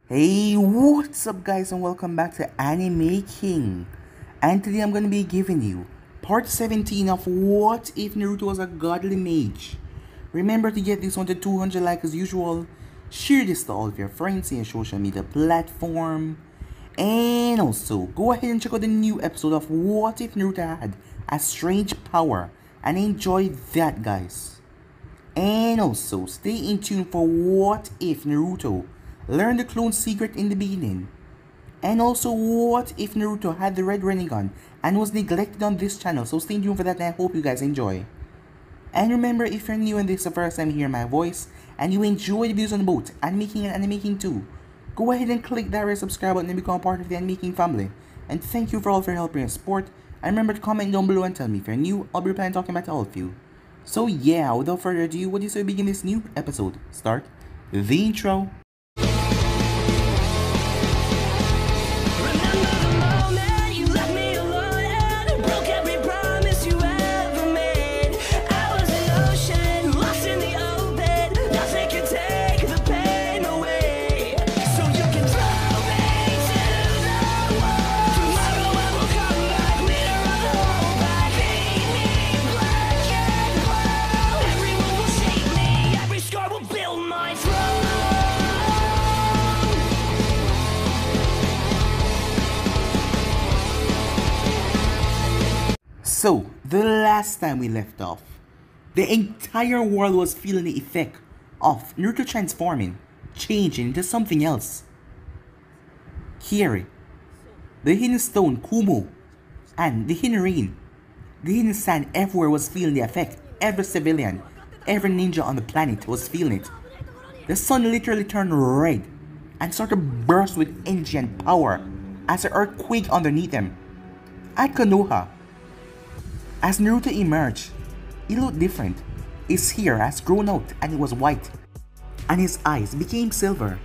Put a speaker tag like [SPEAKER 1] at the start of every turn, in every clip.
[SPEAKER 1] Hey, what's up guys and welcome back to Anime King. And today I'm going to be giving you part 17 of What If Naruto Was a Godly Mage. Remember to get this one to 200 likes as usual. Share this to all of your friends in your social media platform. And also, go ahead and check out the new episode of What If Naruto Had a Strange Power. And enjoy that guys. And also, stay in tune for What If Naruto Learn the clone secret in the beginning. And also, what if Naruto had the red Rinnegan and was neglected on this channel? So stay tuned for that and I hope you guys enjoy. And remember, if you're new and this is the first time hearing my voice and you enjoy the videos on both Anime King and Anime King too, go ahead and click that red subscribe button and become part of the Anime King family. And thank you for all for your help and support. And remember to comment down below and tell me if you're new. I'll be replying talking back to all of you. So yeah, without further ado, what do you say we begin this new episode? Start the intro. So, the last time we left off, the entire world was feeling the effect of Naruto transforming, changing into something else. Kiri, the hidden stone Kumo, and the hidden rain, the hidden sand everywhere was feeling the effect. Every civilian, every ninja on the planet was feeling it. The sun literally turned red and started to burst with energy and power as an earthquake underneath them. At Konoha, as Naruto emerged, he looked different. His hair has grown out and it was white, and his eyes became silver.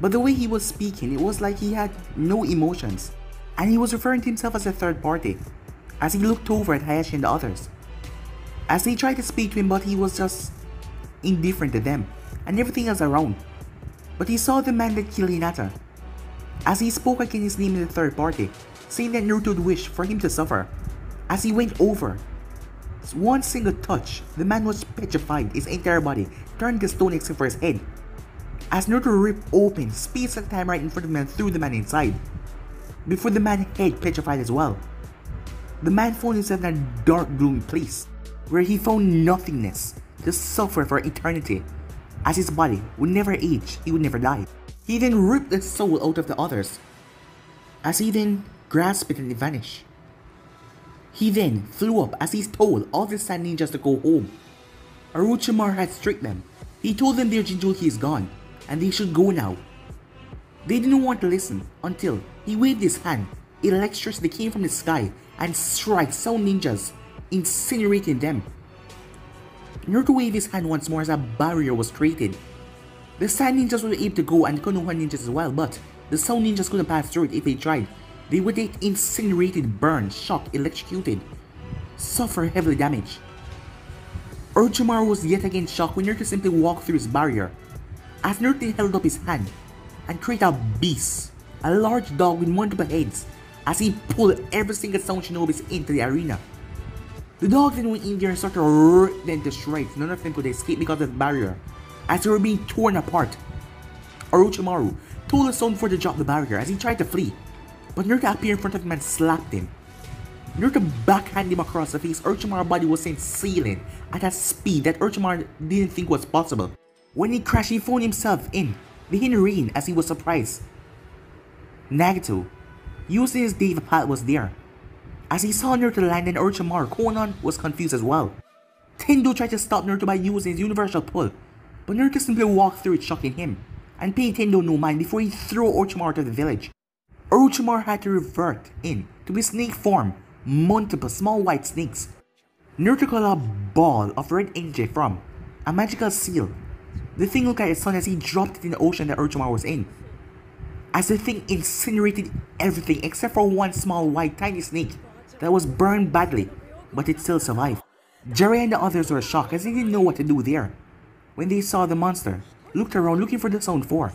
[SPEAKER 1] But the way he was speaking, it was like he had no emotions, and he was referring to himself as a third party, as he looked over at Hayashi and the others. As they tried to speak to him, but he was just indifferent to them, and everything else around. But he saw the man that killed Hinata, as he spoke again his name in the third party, saying that Naruto would wish for him to suffer. As he went over, one single touch, the man was petrified, his entire body turned to stone except for his head. As Naruto ripped open space and time right in front of him and threw the man inside, before the man's head petrified as well. The man found himself in a dark gloomy place, where he found nothingness, to suffer for eternity, as his body would never age, he would never die. He then ripped the soul out of the others, as he then grasped it and it vanished. He then flew up as he told all the sand ninjas to go home. Orochimaru had strict them. He told them their Jinchuriki is gone and they should go now. They didn't want to listen until he waved his hand. Electricity came from the sky and struck some ninjas, incinerating them. Naruto waved his hand once more as a barrier was created. The sand ninjas were able to go and the Konoha ninjas as well, but the sound ninjas couldn't pass through it if they tried. They would get incinerated, burned, shocked, electrocuted, suffer heavily damage. Orochimaru was yet again shocked when Naruto simply walked through his barrier, as Naruto held up his hand and created a beast, a large dog with multiple heads, as he pulled every single sound shinobis into the arena. The dog then went in there and started to rip them to shreds. None of them could escape because of the barrier, as they were being torn apart. Orochimaru told the sound for to drop the barrier as he tried to flee. But Naruto appeared in front of him and slapped him. Naruto backhanded him across the face. Orochimaru's body was sent sailing at a speed that Orochimaru didn't think was possible. When he crashed, he found himself in the hidden rain as he was surprised. Nagato, using his Deva path, was there. As he saw Naruto land and Orochimaru, Konan was confused as well. Tendo tried to stop Naruto by using his universal pull, but Naruto simply walked through it, shocking him, and paid Tendo no mind before he threw Orochimaru to the village. Orochimaru had to revert in to his snake form, multiple small white snakes. Naruto caught a ball of red energy from a magical seal. The thing looked at the sun as he dropped it in the ocean that Orochimaru was in, as the thing incinerated everything except for one small white tiny snake that was burned badly, but it still survived. Jiraiya and the others were shocked as they didn't know what to do there. When they saw the monster, looked around looking for the Sound 4.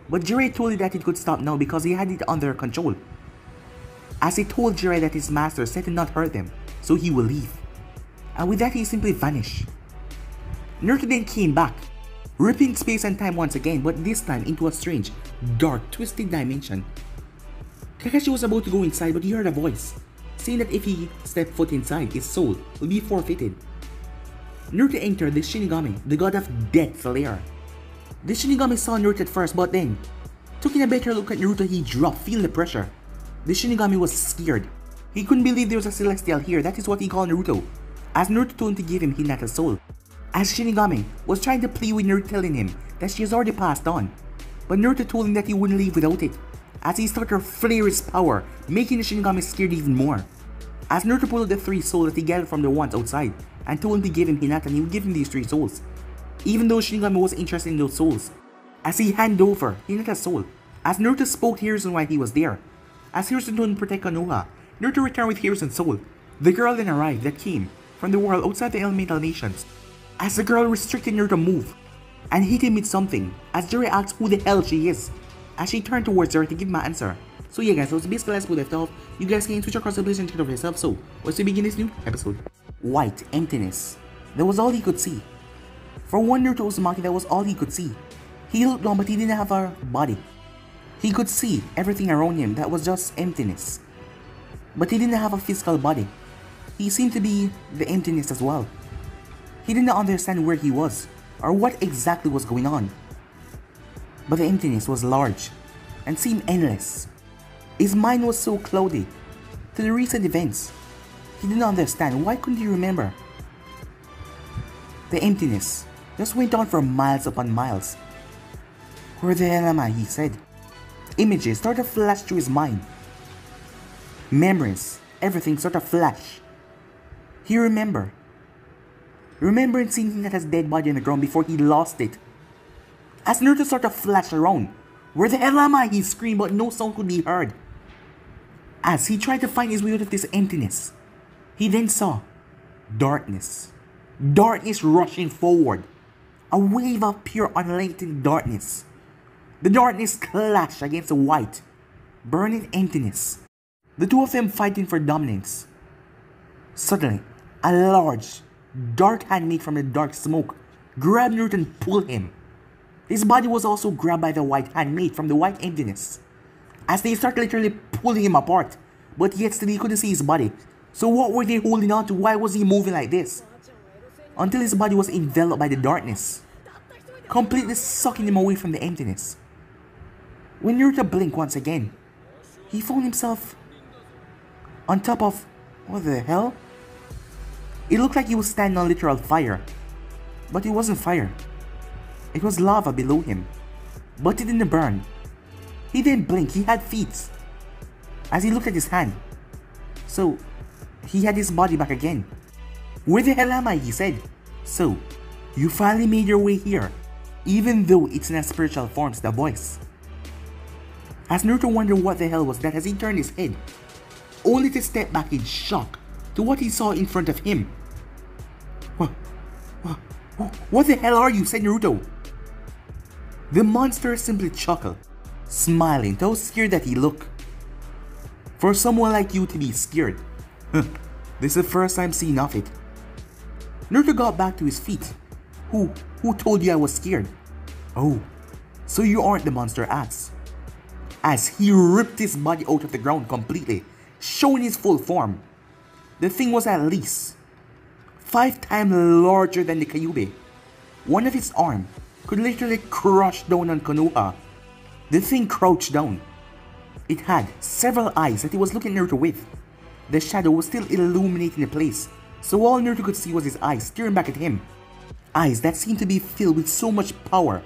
[SPEAKER 1] But Jiraiya told him that it could stop now because he had it under control. As he told Jiraiya that his master said to not hurt them, so he will leave. And with that he simply vanished. Naruto then came back, ripping space and time once again, but this time into a strange, dark, twisted dimension. Kakashi was about to go inside, but he heard a voice, saying that if he stepped foot inside, his soul will be forfeited. Naruto entered the Shinigami, the god of death's lair. The Shinigami saw Naruto at first, but then, taking a better look at Naruto, he dropped, feeling the pressure. The Shinigami was scared. He couldn't believe there was a Celestial here, that is what he called Naruto, as Naruto told him to give him Hinata's soul. As Shinigami was trying to plead with Naruto, telling him that she has already passed on, but Naruto told him that he wouldn't leave without it, as he started to flare his power, making the Shinigami scared even more. As Naruto pulled out the 3 souls that he gathered from the ones outside, and told him to give him Hinata, and he would give him these 3 souls, even though Shinigami wasn't interested in those souls, as he handed over Hinata's soul. As Naruto spoke to Hiruzen while he was there, as Hiruzen told him to protect Konoha, Naruto returned with Hiruzen's soul. The girl then arrived that came from the world outside the elemental nations, as the girl restricted Naruto move and hit him with something, as Jiraiya asked who the hell she is, as she turned towards her to give him an answer. So yeah guys, so it's basically as we left off. You guys can switch across the place and check it over yourself. So let's begin this new episode. White emptiness. That was all he could see. For one, Naruto Uzumaki, that was all he could see. He looked down, but he didn't have a body. He could see everything around him that was just emptiness, but he didn't have a physical body. He seemed to be the emptiness as well. He didn't understand where he was or what exactly was going on. But the emptiness was large and seemed endless. His mind was so cloudy to the recent events. He didn't understand. Why couldn't he remember? The emptiness just went on for miles upon miles. Where the hell am I? He said. Images started to flash through his mind. Memories, everything started to flash. He remembered seeing Hinata's dead body on the ground before he lost it. As Naruto started to flash around, where the hell am I? He screamed, but no sound could be heard. As he tried to find his way out of this emptiness, he then saw darkness. Darkness rushing forward. A wave of pure unlighted darkness. The darkness clashed against the white, burning emptiness. The two of them fighting for dominance. Suddenly, a large, dark hand made from the dark smoke grabbed Naruto and pulled him. His body was also grabbed by the white hand made from the white emptiness, as they started literally pulling him apart, but yet still he couldn't see his body. So what were they holding on to? Why was he moving like this? Until his body was enveloped by the darkness, completely sucking him away from the emptiness. When Naruto blinked once again, he found himself on top of, what the hell? It looked like he was standing on literal fire, but it wasn't fire. It was lava below him, but it didn't burn. He didn't blink, he had feet. As he looked at his hand, so he had his body back again. Where the hell am I? He said. So, you finally made your way here, even though it's in a spiritual form, the voice. As Naruto wondered what the hell was that as he turned his head, only to step back in shock to what he saw in front of him. What the hell are you? Said Naruto. The monster simply chuckled, smiling to how scared that he looked. For someone like you to be scared, this is the first time seeing of it. Naruto got back to his feet. Who told you I was scared? Oh, so you aren't the monster asked, as he ripped his body out of the ground completely, showing his full form. The thing was at least 5 times larger than the Kyuubi. One of its arms could literally crush down on Konoha. The thing crouched down. It had several eyes that he was looking at Naruto with. The shadow was still illuminating the place, so all Naruto could see was his eyes staring back at him. Eyes that seemed to be filled with so much power,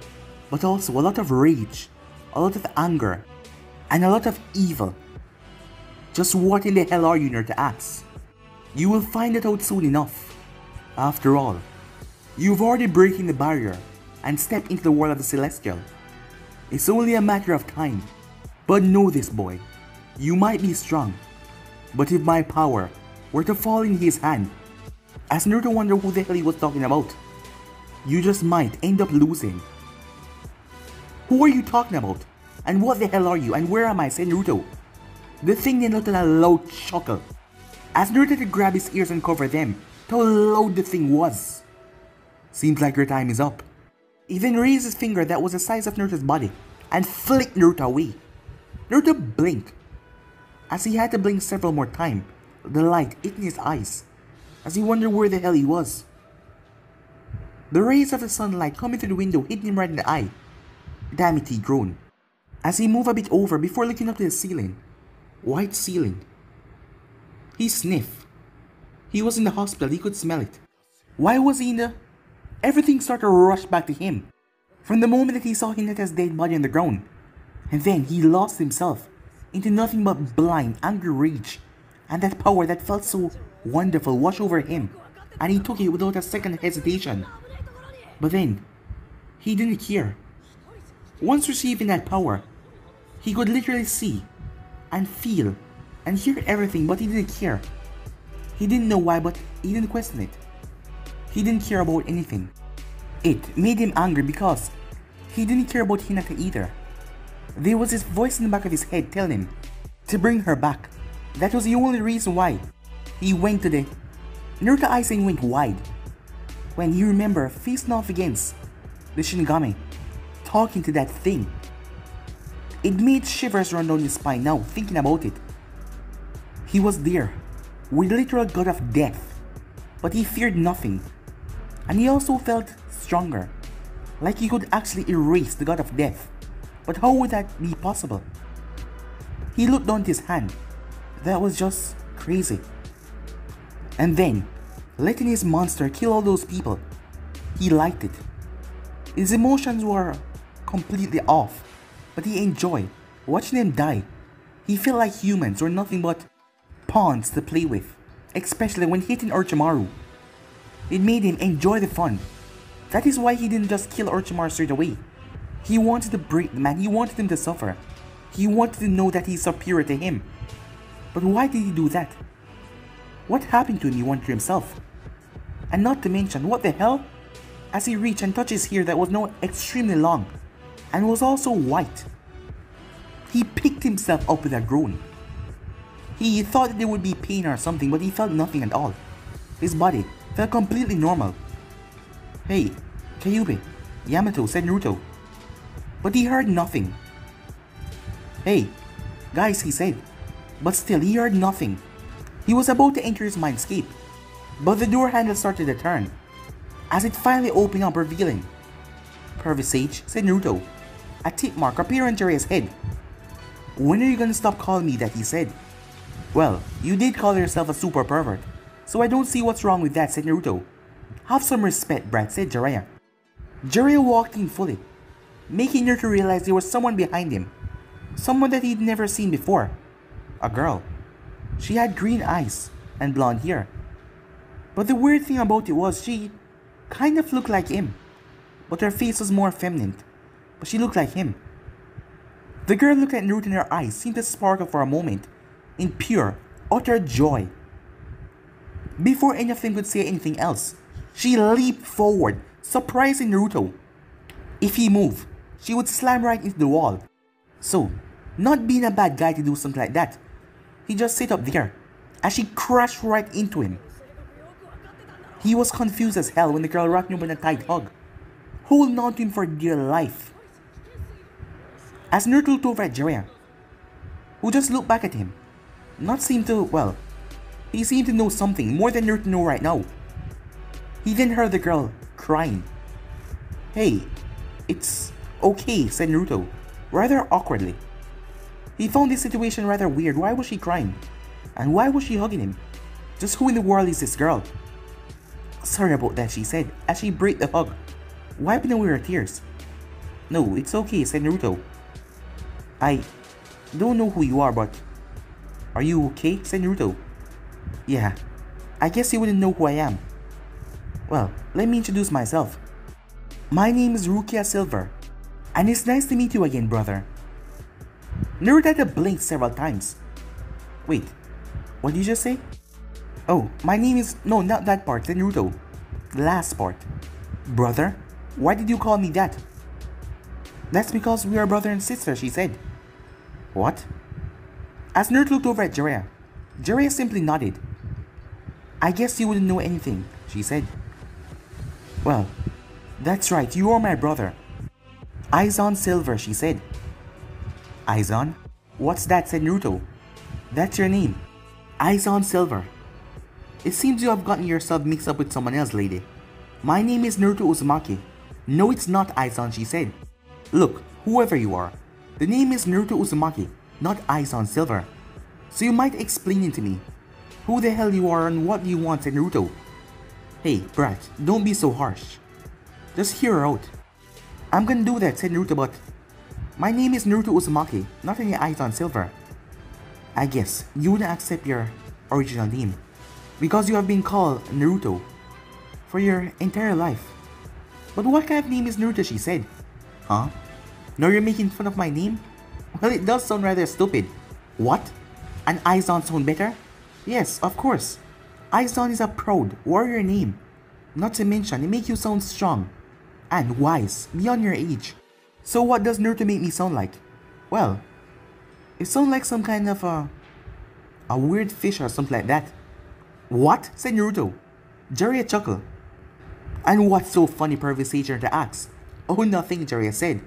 [SPEAKER 1] but also a lot of rage, a lot of anger, and a lot of evil. Just what in the hell are you, Naruto asks? You will find it out soon enough. After all, you've already broken the barrier and stepped into the world of the Celestial. It's only a matter of time. But know this, boy. You might be strong, but if my power were to fall in his hand, as Naruto wondered who the hell he was talking about, you just might end up losing. Who are you talking about? And what the hell are you? And where am I? Said Naruto. The thing then let out a loud chuckle as Naruto had to grab his ears and cover them to how loud the thing was. Seems like your time is up. He then raised his finger that was the size of Naruto's body and flicked Naruto away. Naruto blinked. As he had to blink several more times, the light hit in his eyes as he wondered where the hell he was. The rays of the sunlight coming through the window hit him right in the eye. Damn it, he groaned as he moved a bit over before looking up to the ceiling. White ceiling. He sniffed. He was in the hospital, he could smell it. Why was he in the... Everything started to rush back to him from the moment that he saw Hinata's dead body on the ground. And then he lost himself into nothing but blind, angry rage, and that power that felt so wonderful washed over him, and he took it without a second hesitation. But then, he didn't care. Once receiving that power, he could literally see, and feel, and hear everything, but he didn't care. He didn't know why, but he didn't question it. He didn't care about anything. It made him angry because he didn't care about Hinata either. There was this voice in the back of his head telling him to bring her back. That was the only reason why he went to the... Naruto's eyes went wide when he remembered facing off against the Shinigami, talking to that thing. It made shivers run down his spine now, thinking about it. He was there, with the literal god of death, but he feared nothing. And he also felt stronger, like he could actually erase the god of death. But how would that be possible? He looked down at his hand. That was just crazy. And then, letting his monster kill all those people, he liked it. His emotions were completely off, but he enjoyed watching them die. He felt like humans were nothing but pawns to play with, especially when hitting Orochimaru. It made him enjoy the fun. That is why he didn't just kill Orochimaru straight away. He wanted to break the man, he wanted him to suffer. He wanted to know that he's superior to him. But why did he do that? What happened to him, he wondered himself. And not to mention, what the hell? As he reached and touched his hair that was now extremely long, and was also white. He picked himself up with a groan. He thought that there would be pain or something, but he felt nothing at all. His body felt completely normal. Hey, Kyubey, Yamato, said Naruto. But he heard nothing. Hey, guys, he said. But still, he heard nothing. He was about to enter his mindscape, but the door handle started to turn, as it finally opened up, revealing Pervy Sage, said Naruto. A tip mark appeared on Jiraiya's head. When are you gonna stop calling me that, he said. Well, you did call yourself a super pervert, so I don't see what's wrong with that, said Naruto. Have some respect, Brad, said Jiraiya. Jiraiya walked in fully, making Naruto realize there was someone behind him. Someone that he'd never seen before. A girl. She had green eyes and blonde hair. But the weird thing about it was she kind of looked like him. But her face was more feminine. But she looked like him. The girl looked at Naruto and her eyes seemed to sparkle for a moment in pure, utter joy. Before any of them could say anything else, she leaped forward, surprising Naruto. If he moved, she would slam right into the wall. So, not being a bad guy to do something like that, he just sat up there as she crashed right into him. He was confused as hell when the girl wrapped him in a tight hug, holding on to him for dear life. As Naruto looked over at Jiraiya, who just looked back at him, he seemed to know something more than Naruto know right now. He then heard the girl crying. Hey, it's okay, said Naruto, rather awkwardly. He found this situation rather weird. Why was she crying? And why was she hugging him? Just who in the world is this girl? Sorry about that, she said, as she broke the hug, wiping away her tears. No, it's okay, said Naruto. I don't know who you are, but... Are you okay? Said Naruto. Yeah, I guess you wouldn't know who I am. Well, let me introduce myself. My name is Rukia Silver, and it's nice to meet you again, brother. Naruto had to blink several times. Wait, what did you just say? Oh, my name is... No, not that part, said Naruto. The last part. Brother? Why did you call me that? That's because we are brother and sister, she said. What? As Naruto looked over at Jiraiya, Jiraiya simply nodded. I guess you wouldn't know anything, she said. Well, that's right, you are my brother. Aizen Silver, she said. Aizen? What's that, said Naruto. That's your name. Aizen Silver. It seems you have gotten yourself mixed up with someone else, lady. My name is Naruto Uzumaki. No, it's not, Aizen, she said. Look, whoever you are, the name is Naruto Uzumaki, not Aizen Silver. So you might explain it to me. Who the hell you are and what you want, said Naruto. Hey, brat, don't be so harsh. Just hear her out. I'm gonna do that, said Naruto, but my name is Naruto Uzumaki, not any Aizen Silver. I guess you wouldn't accept your original name because you have been called Naruto for your entire life. But what kind of name is Naruto, she said. Huh? Now you're making fun of my name? Well, it does sound rather stupid. What? And Aizen sound better? Yes, of course. Aizen is a proud warrior name. Not to mention, it makes you sound strong and wise beyond your age. So what does Naruto make me sound like? Well, it sounds like some kind of a weird fish or something like that. What? Said Naruto. Jiraiya chuckled. And what's so funny, Pervy Sager to ask? Oh, nothing, Jiraiya said.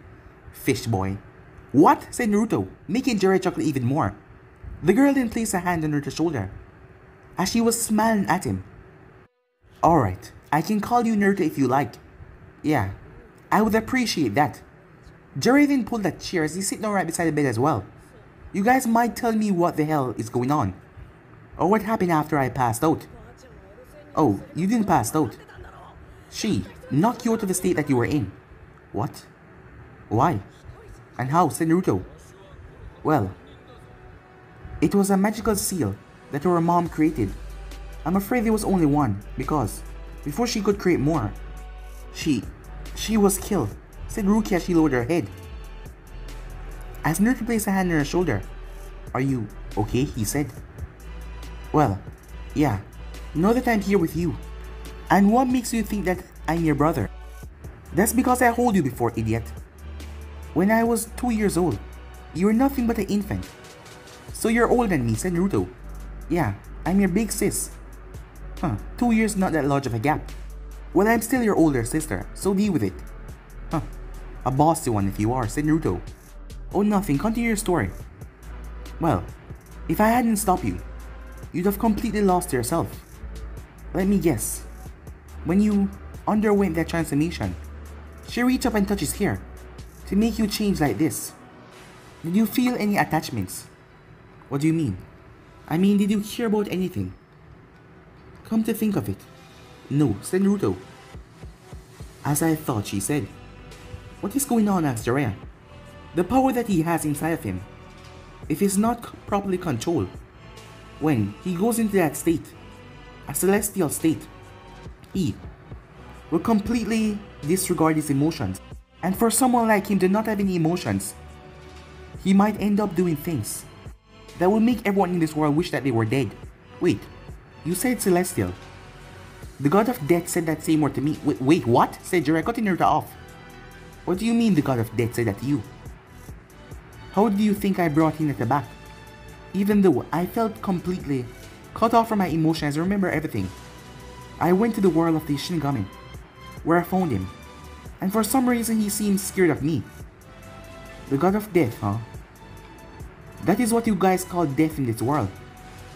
[SPEAKER 1] Fish boy. What? Said Naruto, making Jiraiya chuckle even more. The girl then placed a hand on Naruto's shoulder, as she was smiling at him. Alright, I can call you Naruto if you like. Yeah, I would appreciate that. Jiraiya then pulled a chair as he sat down right beside the bed as well. You guys might tell me what the hell is going on, or what happened after I passed out. Oh, you didn't pass out. She knocked you out of the state that you were in. What? Why? And how? Said Naruto. Well, it was a magical seal that our mom created. I'm afraid there was only one, because before she could create more, she was killed, said Rukia as she lowered her head. As Naruto placed a hand on her shoulder. Are you okay? He said. Well, yeah, now that I'm here with you. And what makes you think that I'm your brother? That's because I hold you before, idiot. When I was 2 years old, you were nothing but an infant. So you're older than me, said Naruto. Yeah, I'm your big sis. 2 years not that large of a gap. Well, I'm still your older sister, so deal with it. A bossy one if you are, said Naruto. Oh, nothing, continue your story. Well, if I hadn't stopped you, you'd have completely lost yourself. Let me guess. When you underwent that transformation, she reached up and touched his hair to make you change like this. Did you feel any attachments? What do you mean? I mean, did you care about anything? Come to think of it. No, said Naruto. As I thought, she said. What is going on? Asked Jiraiya. The power that he has inside of him, if it's not properly controlled, when he goes into that state, a celestial state, he will completely disregard his emotions. And for someone like him to not have any emotions, he might end up doing things that will make everyone in this world wish that they were dead. Wait, you said celestial. The god of death said that same word to me. Wait, what? Said Jiraiya, cutting Naruto off. What do you mean the god of death said that to you? How do you think I brought him at the back? Even though I felt completely cut off from my emotions, I remember everything. I went to the world of the Shinigami, where I found him, and for some reason he seemed scared of me. The god of death, huh? That is what you guys call death in this world.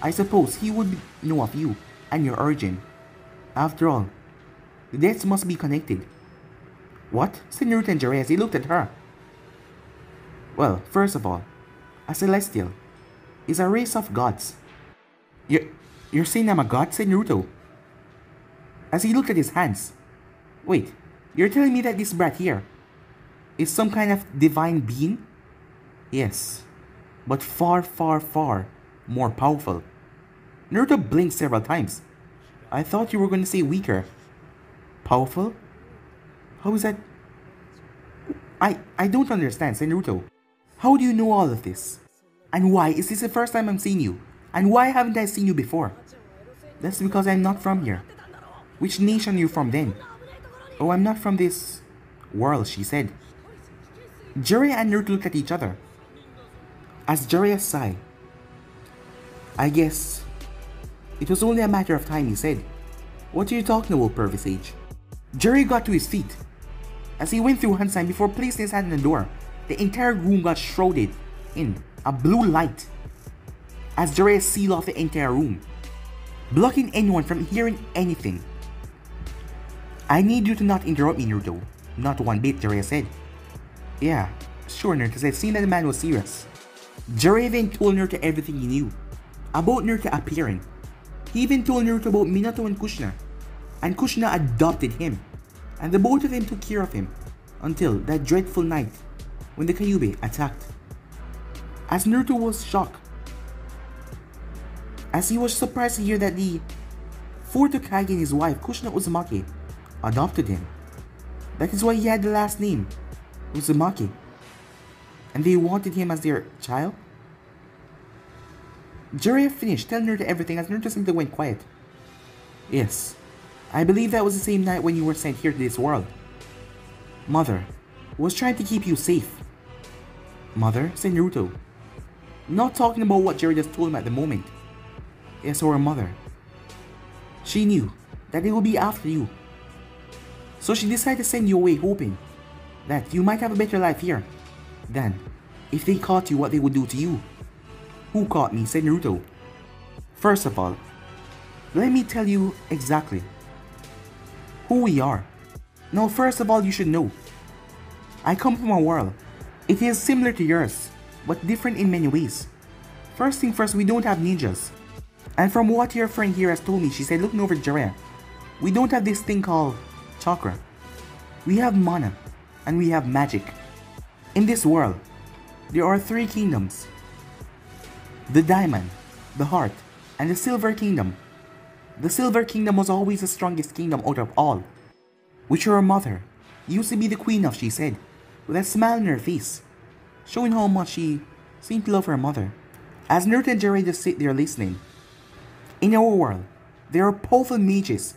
[SPEAKER 1] I suppose he would know of you and your origin. After all, the deaths must be connected. What? Said Naruto and Jiraiya as he looked at her. Well, first of all, a celestial is a race of gods. You're saying I'm a god? Said Naruto, as he looked at his hands. Wait, you're telling me that this brat here is some kind of divine being? Yes, but far, far, far more powerful. Naruto blinked several times. I thought you were going to say weaker. Powerful? How is that? I don't understand, said Naruto. How do you know all of this? And why is this the first time I'm seeing you? And why haven't I seen you before? That's because I'm not from here. Which nation are you from then? Oh, I'm not from this world, she said. Jiraiya and Naruto looked at each other. As Jiraiya sighed, "I guess it was only a matter of time," he said. "What are you talking about, Pervy Sage?" Jiraiya got to his feet. As he went through Hansan before placing his hand on the door, the entire room got shrouded in a blue light. As Jiraiya sealed off the entire room, blocking anyone from hearing anything. "I need you to not interrupt me, Naruto." "Not one bit," Jiraiya said. "Yeah, sure," Naruto said, seeing that the man was serious. Jiraiya then told Naruto everything he knew about Naruto appearing. He even told Naruto about Minato and Kushina adopted him, and the both of them took care of him until that dreadful night when the Kyuubi attacked. As Naruto was shocked, as he was surprised to hear that the fourth Hokage and his wife, Kushina Uzumaki, adopted him. That is why he had the last name, Uzumaki, and they wanted him as their child. Jiraiya finished telling Naruto everything as Naruto simply went quiet. "Yes, I believe that was the same night when you were sent here to this world. Mother was trying to keep you safe." "Mother?" said Naruto, not talking about what Jiraiya just told him at the moment. "Yes, or her mother. She knew that they would be after you. So she decided to send you away hoping that you might have a better life here than if they caught you what they would do to you." "Who caught me?" said Naruto. "First of all, let me tell you exactly who we are. Now, first of all, you should know, I come from a world. It is similar to yours, but different in many ways. First thing first, we don't have ninjas. And from what your friend here has told me," she said, looking over at Jiraiya, "we don't have this thing called chakra. We have mana, and we have magic. In this world, there are 3 kingdoms. The Diamond, the Heart, and the Silver Kingdom. The Silver Kingdom was always the strongest kingdom out of all, which your mother used to be the queen of," she said, with a smile on her face, showing how much she seemed to love her mother. As Naruto and Jiraiya just sit there listening, "In our world, there are powerful mages.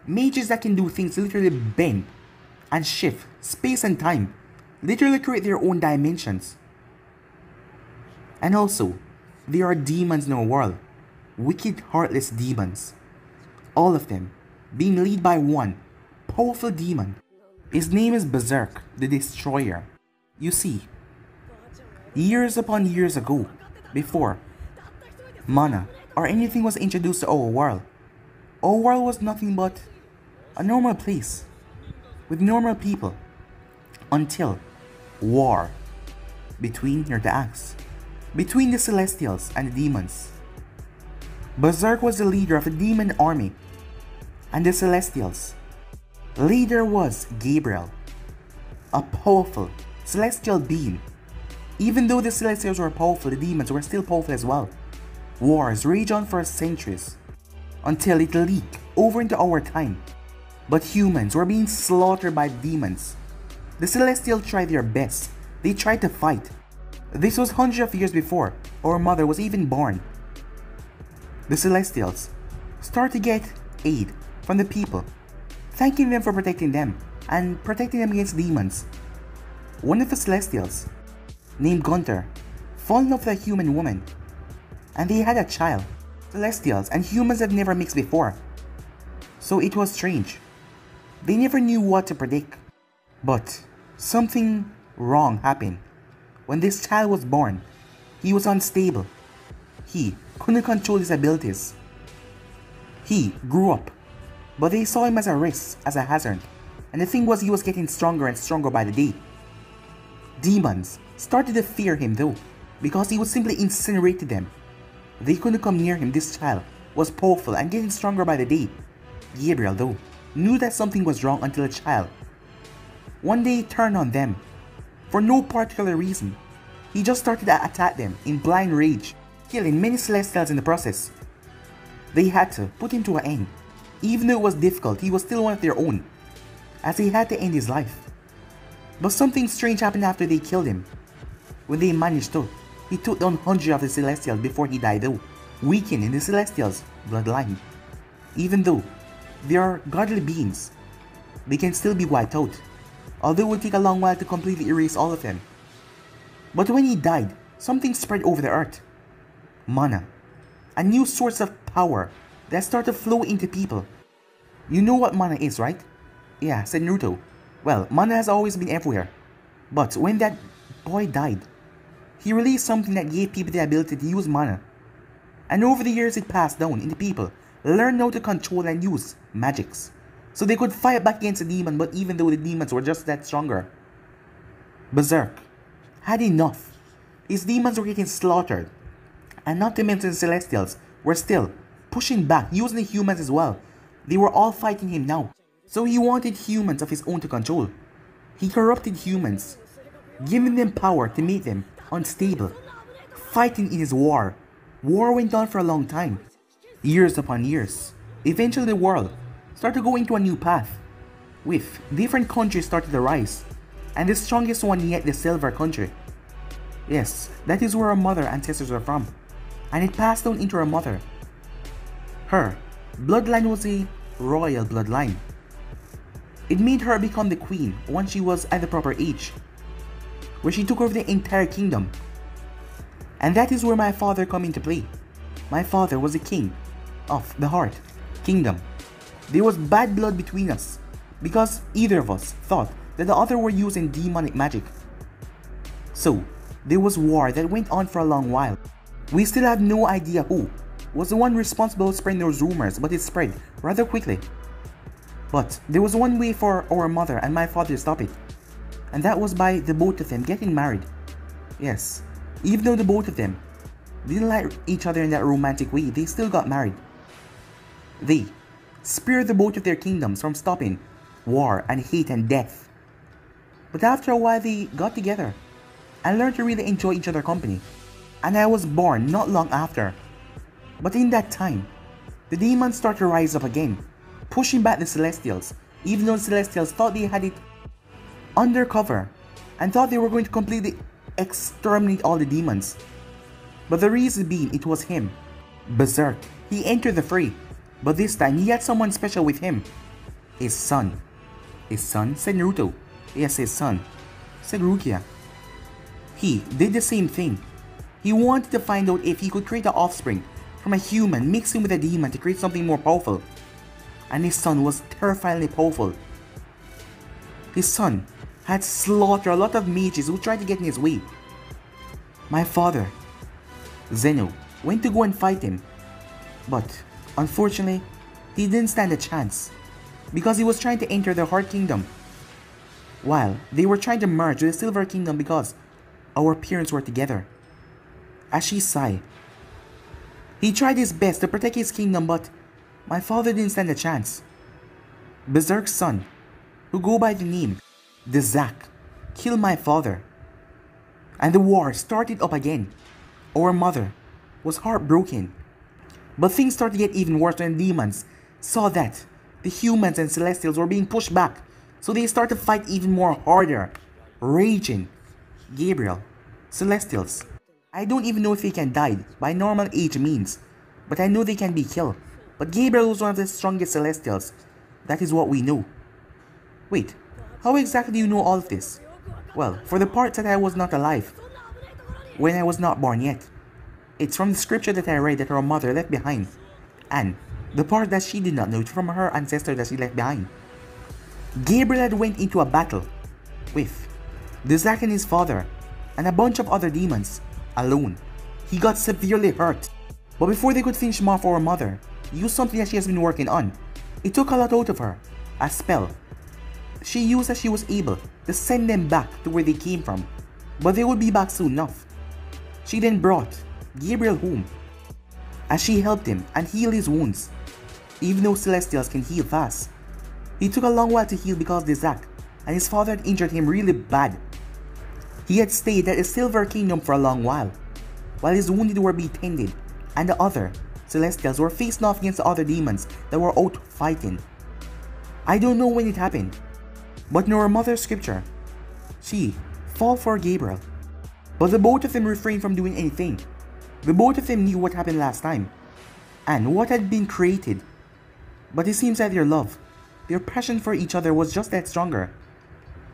[SPEAKER 1] Mages that can do things to literally bend and shift space and time, literally create their own dimensions. And also, there are demons in our world, wicked, heartless demons. All of them being led by one powerful demon. His name is Berserk, the Destroyer. You see, years upon years ago, before mana or anything was introduced to our world was nothing but a normal place with normal people until war between the Celestials and the demons. Berserk was the leader of the demon army, and the Celestials' leader was Gabriel, a powerful celestial being. Even though the Celestials were powerful, the demons were still powerful as well. Wars raged on for centuries until it leaked over into our time. But humans were being slaughtered by demons. The Celestials tried their best. They tried to fight. This was hundreds of years before our mother was even born. The Celestials started to get aid from the people, thanking them for protecting them and protecting them against demons. One of the Celestials, named Gunther, fell in love with a human woman, and they had a child. Celestials and humans had never mixed before, so it was strange. They never knew what to predict. But something wrong happened. When this child was born, he was unstable. He couldn't control his abilities. He grew up, but they saw him as a risk, as a hazard. And the thing was, he was getting stronger and stronger by the day. Demons started to fear him though, because he would simply incinerate them. They couldn't come near him. This child was powerful and getting stronger by the day. Gabriel though knew that something was wrong until a child one day turned on them. For no particular reason, he just started to attack them in blind rage, killing many Celestials in the process. They had to put him to an end. Even though it was difficult, he was still one of their own, as they had to end his life. But something strange happened after they killed him. When they managed to, he took down hundreds of the Celestials before he died though, weakening the Celestials' bloodline. Even though they are godly beings, they can still be wiped out, although it will take a long while to completely erase all of them. But when he died, something spread over the earth. Mana. A new source of power that started to flow into people. You know what mana is, right? Yeah, said Naruto. Well, mana has always been everywhere. But when that boy died, he released something that gave people the ability to use mana. And over the years it passed down into people, learned how to control and use magics. So they could fight back against the demon, but even though the demons were just that stronger. Berserk had enough. His demons were getting slaughtered. And not to mention the Celestials were still pushing back, using the humans as well. They were all fighting him now. So he wanted humans of his own to control. He corrupted humans, giving them power to make them unstable, fighting in his war. War went on for a long time, years upon years. Eventually the world started going to a new path, with different countries started to rise, and the strongest one yet, the Silver Country. Yes, that is where our mother ancestors are from, and it passed down into her mother. Her bloodline was a royal bloodline. It made her become the queen once she was at the proper age, where she took over the entire kingdom. And that is where my father come into play. My father was the king of the Heart Kingdom. There was bad blood between us, because either of us thought that the other were using demonic magic. So, there was war that went on for a long while. We still have no idea who was the one responsible for spreading those rumors, but it spread rather quickly. But there was one way for our mother and my father to stop it, and that was by the both of them getting married. Yes, even though the both of them didn't like each other in that romantic way, they still got married. They spared the both of their kingdoms from stopping war and hate and death. But after a while they got together and learned to really enjoy each other's company. And I was born not long after. But in that time, the demons started to rise up again, pushing back the Celestials, even though the Celestials thought they had it undercover and thought they were going to completely exterminate all the demons. But the reason being, it was him, Berserk. He entered the fray, but this time he had someone special with him. His son. His son? Said Naruto. Yes, his son. Said Rukia. He did the same thing. He wanted to find out if he could create an offspring from a human mixing with a demon to create something more powerful. And his son was terrifyingly powerful. His son had slaughtered a lot of mages who tried to get in his way. My father, Zeno, went to go and fight him. But unfortunately, he didn't stand a chance, because he was trying to enter the Heart Kingdom, while they were trying to merge with the Silver Kingdom because our parents were together. As she sighed, he tried his best to protect his kingdom, but my father didn't stand a chance. Berserk's son, who go by the name the Zack, killed my father, and the war started up again. Our mother was heartbroken, but things started to get even worse when demons saw that the humans and Celestials were being pushed back, so they started to fight even more harder, raging. Gabriel, Celestials, I don't even know if they can die by normal age means, but I know they can be killed. But Gabriel was one of the strongest Celestials. That is what we know. Wait, how exactly do you know all of this? Well, for the part that I was not alive, when I was not born yet, it's from the scripture that I read that her mother left behind, and the part that she did not know from her ancestor that she left behind. Gabriel had went into a battle with the Zack and his father and a bunch of other demons alone. He got severely hurt, but before they could finish him off, our mother used something that she has been working on. It took a lot out of her, a spell she used as she was able to send them back to where they came from, but they would be back soon enough. She then brought Gabriel home as she helped him and healed his wounds. Even though Celestials can heal fast, it took a long while to heal because the Zack and his father had injured him really bad. He had stayed at the Silver Kingdom for a long while his wounded were being tended, and the other Celestials were facing off against the other demons that were out fighting. I don't know when it happened, but in our mother's scripture, she fought for Gabriel. But the both of them refrained from doing anything. The both of them knew what happened last time, and what had been created. But it seems that their love, their passion for each other was just that stronger.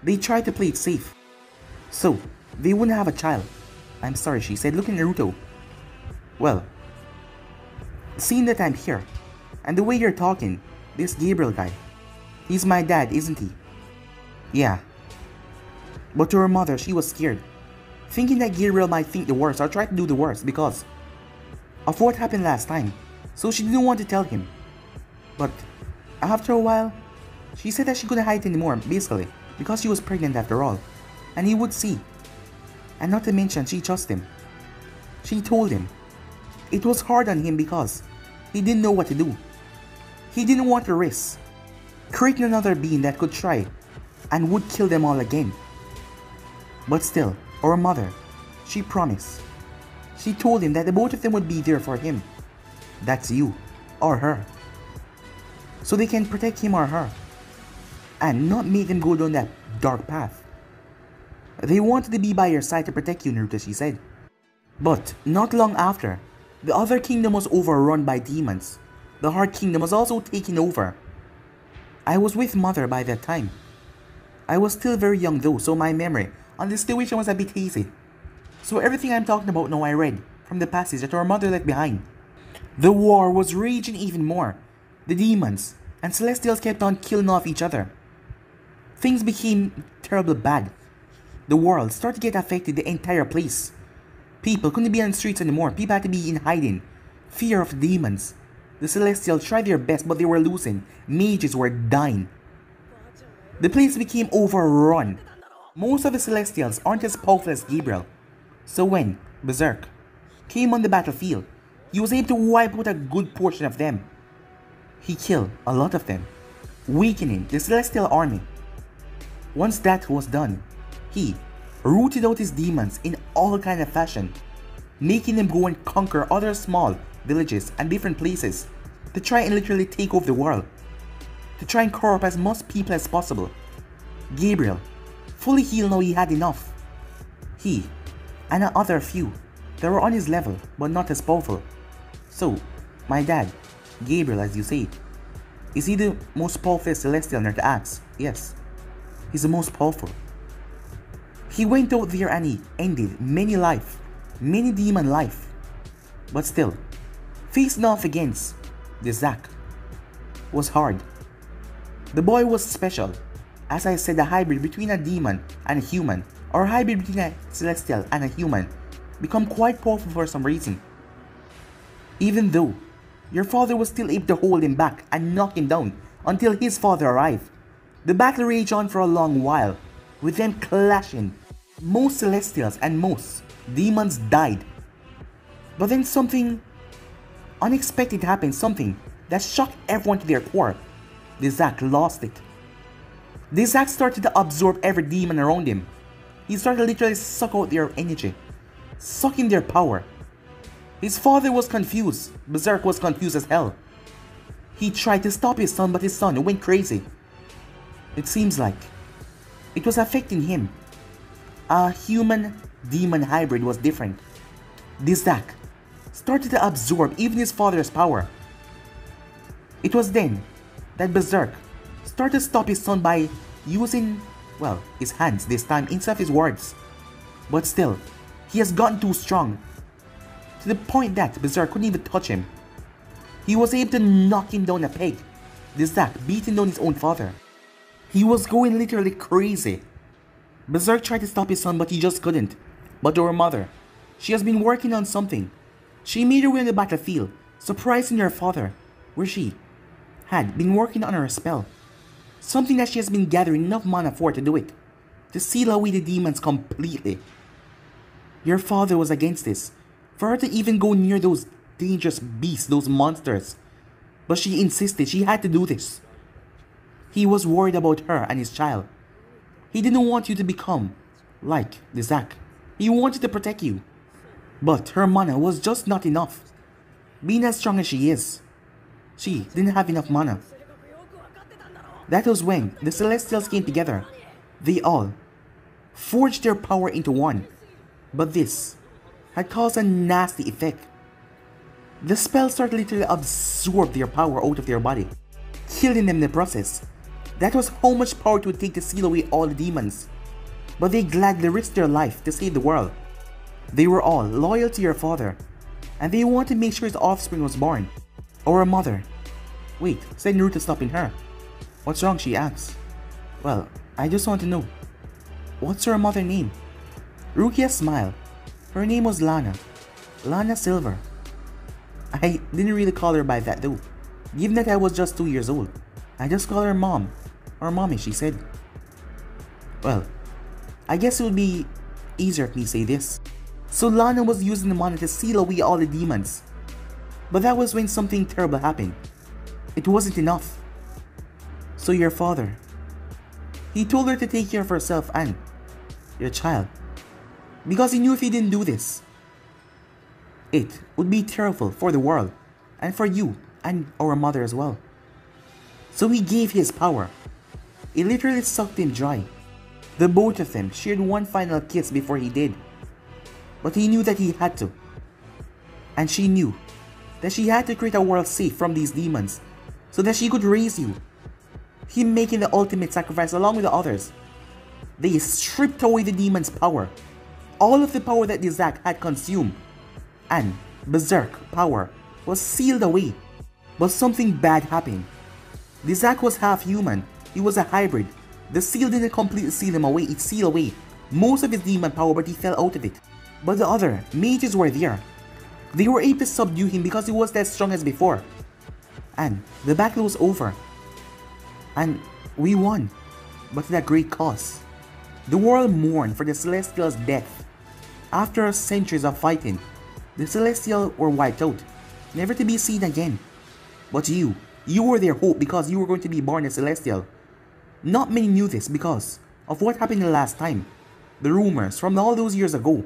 [SPEAKER 1] They tried to play it safe. So, they wouldn't have a child. I'm sorry, she said, looking at Naruto. Well, seeing that I'm here, and the way you're talking, this Gabriel guy, he's my dad, isn't he? Yeah. But to her mother, she was scared, thinking that Gabriel might think the worst or try to do the worst because of what happened last time, so she didn't want to tell him. But after a while, she said that she couldn't hide anymore, basically, because she was pregnant after all, and he would see. And not to mention, she trusted him. She told him. It was hard on him because he didn't know what to do. He didn't want to risk creating another being that could try and would kill them all again. But still, our mother, she promised. She told him that the both of them would be there for him. That's you, or her. So they can protect him or her, and not make them go down that dark path. They wanted to be by your side to protect you, Naruto, she said. But not long after, the other kingdom was overrun by demons. The Heart Kingdom was also taken over. I was with mother by that time. I was still very young though, so my memory on the situation was a bit hazy. So everything I'm talking about now I read from the passage that our mother left behind. The war was raging even more. The demons and Celestials kept on killing off each other. Things became terribly bad. The world started to get affected, the entire place. People couldn't be on the streets anymore. People had to be in hiding. Fear of demons. The Celestials tried their best, but they were losing. Mages were dying. The place became overrun. Most of the Celestials aren't as powerful as Gabriel. So when Berserk came on the battlefield, he was able to wipe out a good portion of them. He killed a lot of them, weakening the Celestial army. Once that was done, he rooted out his demons in all kind of fashion, making them go and conquer other small villages and different places to try and literally take over the world, to try and corrupt as much people as possible. Gabriel, fully healed now, he had enough. He and another few that were on his level but not as powerful. So, my dad, Gabriel as you say, is he the most powerful Celestial? Nerd asks. Yes, he's the most powerful. He went out there and he ended many demon life. But still, facing off against the Zack was hard. The boy was special. As I said, a hybrid between a demon and a human, or a hybrid between a Celestial and a human, become quite powerful for some reason. Even though your father was still able to hold him back and knock him down until his father arrived. The battle raged on for a long while, with them clashing. Most Celestials and most demons died. But then something unexpected happened, something that shocked everyone to their core. The Zack lost it. The Zack started to absorb every demon around him. He started to literally suck out their energy, sucking their power. His father was confused. Berserk was confused as hell. He tried to stop his son, but his son went crazy. It seems like it was affecting him. A human-demon hybrid was different. The Zack started to absorb even his father's power. It was then that Berserk started to stop his son by using, well, his hands this time instead of his words. But still, he has gotten too strong, to the point that Berserk couldn't even touch him. He was able to knock him down a peg. The Zack beating down his own father. He was going literally crazy. Berserk tried to stop his son, but he just couldn't. But our mother, she has been working on something. She made her way on the battlefield, surprising her father, where she had been working on her spell. Something that she has been gathering enough mana for to do it, to seal away the demons completely. Your father was against this, for her to even go near those dangerous beasts, those monsters. But she insisted she had to do this. He was worried about her and his child. He didn't want you to become like the Zack. He wanted to protect you. But her mana was just not enough. Being as strong as she is, she didn't have enough mana. That was when the Celestials came together. They all forged their power into one. But this had caused a nasty effect. The spell started literally to absorb their power out of their body, killing them in the process. That was how much power it would take to seal away all the demons. but they gladly risked their life to save the world. They were all loyal to your father, and they wanted to make sure his offspring was born. Or a mother. Wait, said Naruto, stopping her. What's wrong, she asks. Well, I just want to know. What's her mother name? Rukia smiled. Her name was Lana. Lana Silver. I didn't really call her by that though, given that I was just 2 years old. I just call her mom, or mommy, she said. Well, I guess it would be easier if me say this. So Lana was using the mana to seal away all the demons. But that was when something terrible happened. It wasn't enough. So your father, he told her to take care of herself and your child, because he knew if he didn't do this, it would be terrible for the world, and for you, and our mother as well. So he gave his power. It literally sucked him dry. The both of them shared one final kiss before he did. But he knew that he had to. And she knew that she had to create a world safe from these demons, so that she could raise you. Him making the ultimate sacrifice along with the others. They stripped away the demon's power. All of the power that Dizak had consumed. And Berserk power was sealed away. But something bad happened. Dizak was half human. He was a hybrid. The seal didn't completely seal him away. It sealed away most of his demon power, but he fell out of it. But the other mages were there. They were able to subdue him because he was as strong as before. And the battle was over. And we won. But at a great cost. The world mourned for the Celestial's death. After centuries of fighting, the Celestial were wiped out, never to be seen again. But you were their hope because you were going to be born a Celestial. Not many knew this because of what happened the last time. The rumors from all those years ago.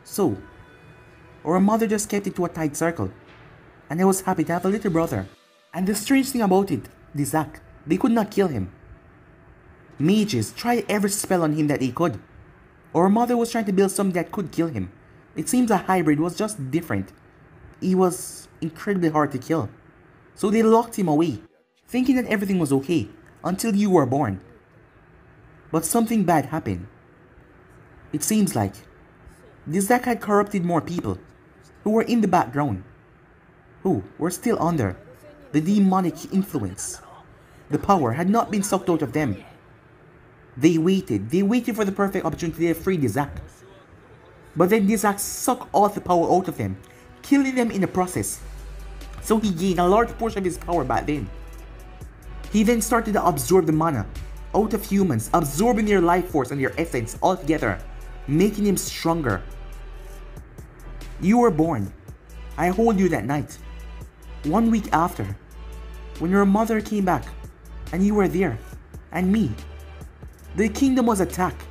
[SPEAKER 1] So, our mother just kept it to a tight circle. And I was happy to have a little brother. And the strange thing about it, Dizak, they could not kill him. Mages tried every spell on him that they could. Our mother was trying to build something that could kill him. It seems a hybrid was just different. He was incredibly hard to kill. So they locked him away, thinking that everything was okay, until you were born. But something bad happened. It seems like Dizak had corrupted more people, who were in the background, who were still under the demonic influence. The power had not been sucked out of them. They waited for the perfect opportunity to free Dizak. But then Dizak sucked all the power out of them, killing them in the process. So he gained a large portion of his power back then. He then started to absorb the mana out of humans, absorbing their life force and their essence altogether, making him stronger. You were born. I hold you that night. 1 week after, when your mother came back, and you were there, and me. The kingdom was attacked.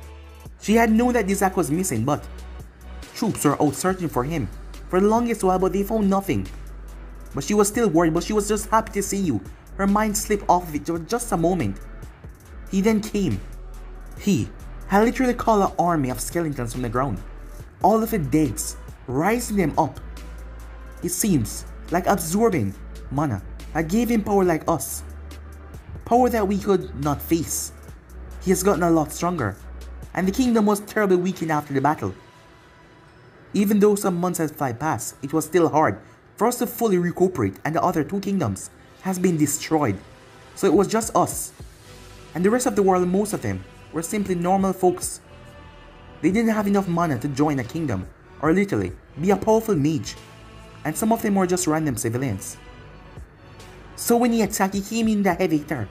[SPEAKER 1] She had known that Dizak was missing, but troops were out searching for him for the longest while, but they found nothing. But she was still worried, but she was just happy to see you. Her mind slipped off of it for just a moment. He then came. He had literally called an army of skeletons from the ground. All of the deads, rising them up. It seems like absorbing mana had gave him power like us. Power that we could not face. He has gotten a lot stronger, and the kingdom was terribly weakened after the battle. Even though some months had fly past, it was still hard for us to fully recuperate, and the other two kingdoms has been destroyed. So it was just us. And the rest of the world, most of them, were simply normal folks. They didn't have enough mana to join a kingdom, or literally, be a powerful mage. And some of them were just random civilians. So when he attacked, he came in the heavy hitter.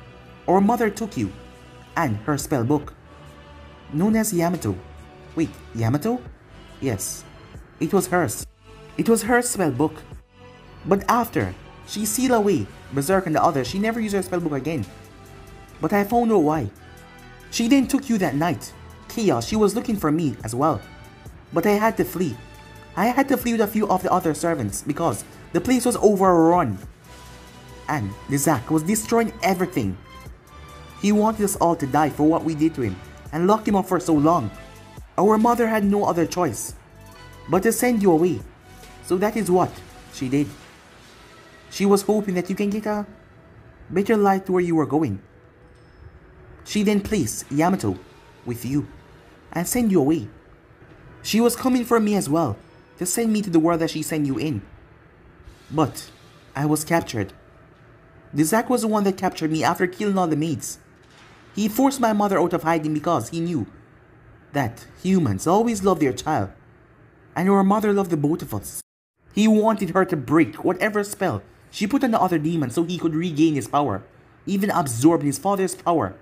[SPEAKER 1] Our mother took you, and her spell book, known as Yamato. Wait, Yamato? Yes, it was hers. It was her spell book. But after she sealed away Berserk and the others, she never used her spell book again. But I found out why. She then took you that night. Chaos, she was looking for me as well. But I had to flee. I had to flee with a few of the other servants because the place was overrun. And Dizak was destroying everything. He wanted us all to die for what we did to him and locked him up for so long. Our mother had no other choice but to send you away. So that is what she did. She was hoping that you can get a better life to where you were going. She then placed Yamato with you. and send you away. She was coming for me as well, to send me to the world that she sent you in. But I was captured. Dizak was the one that captured me after killing all the maids. He forced my mother out of hiding because he knew that humans always love their child, and our mother loved the both of us. He wanted her to break whatever spell she put on the other demon so he could regain his power, even absorb his father's power,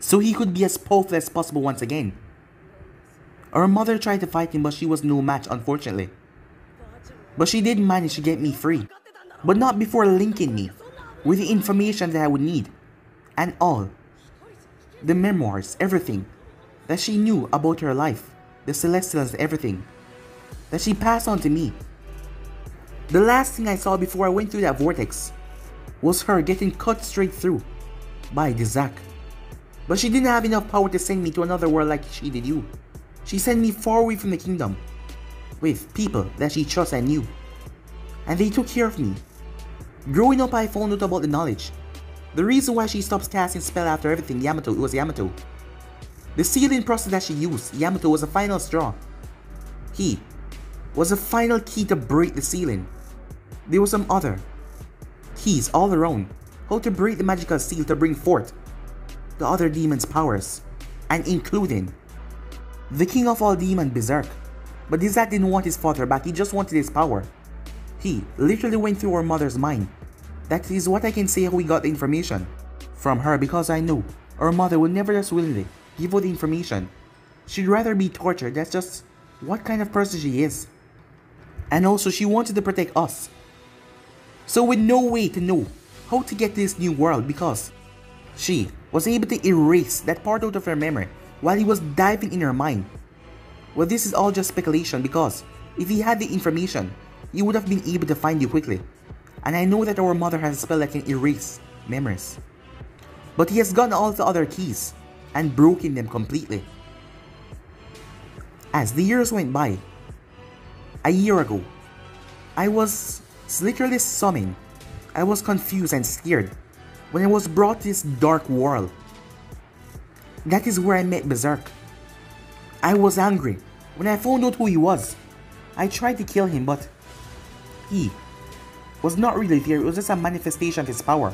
[SPEAKER 1] so he could be as powerful as possible once again. Our mother tried to fight him, but she was no match, unfortunately. But she did manage to get me free, but not before linking me with the information that I would need, and all the memoirs, everything that she knew about her life, the Celestials, everything that she passed on to me. The last thing I saw before I went through that vortex was her getting cut straight through by Dizak. But she didn't have enough power to send me to another world like she did you. She sent me far away from the kingdom with people that she trusted and knew, and they took care of me. Growing up, I found out about the knowledge. The reason why she stopped casting spell after everything, Yamato, it was Yamato. The sealing process that she used, Yamato, was the final straw. He was the final key to break the sealing. There were some other keys all around how to break the magical seal to bring forth the other demons' powers, and including the king of all demons, Berserk. But Dizak didn't want his father back, he just wanted his power. He literally went through our mother's mind. That is what I can say how we got the information from her, because I know our mother would never just willingly give out the information. She'd rather be tortured. That's just what kind of person she is. And also she wanted to protect us. So with no way to know how to get to this new world, because she was able to erase that part out of her memory while he was diving in her mind. Well, this is all just speculation, because if he had the information, he would have been able to find you quickly. And I know that our mother has a spell that can erase memories. But he has gotten all the other keys and broken them completely. As the years went by, a year ago, I was literally summoned. I was confused and scared when I was brought to this dark world. That is where I met Berserk. I was angry when I found out who he was. I tried to kill him, but he was not really there. It was just a manifestation of his power.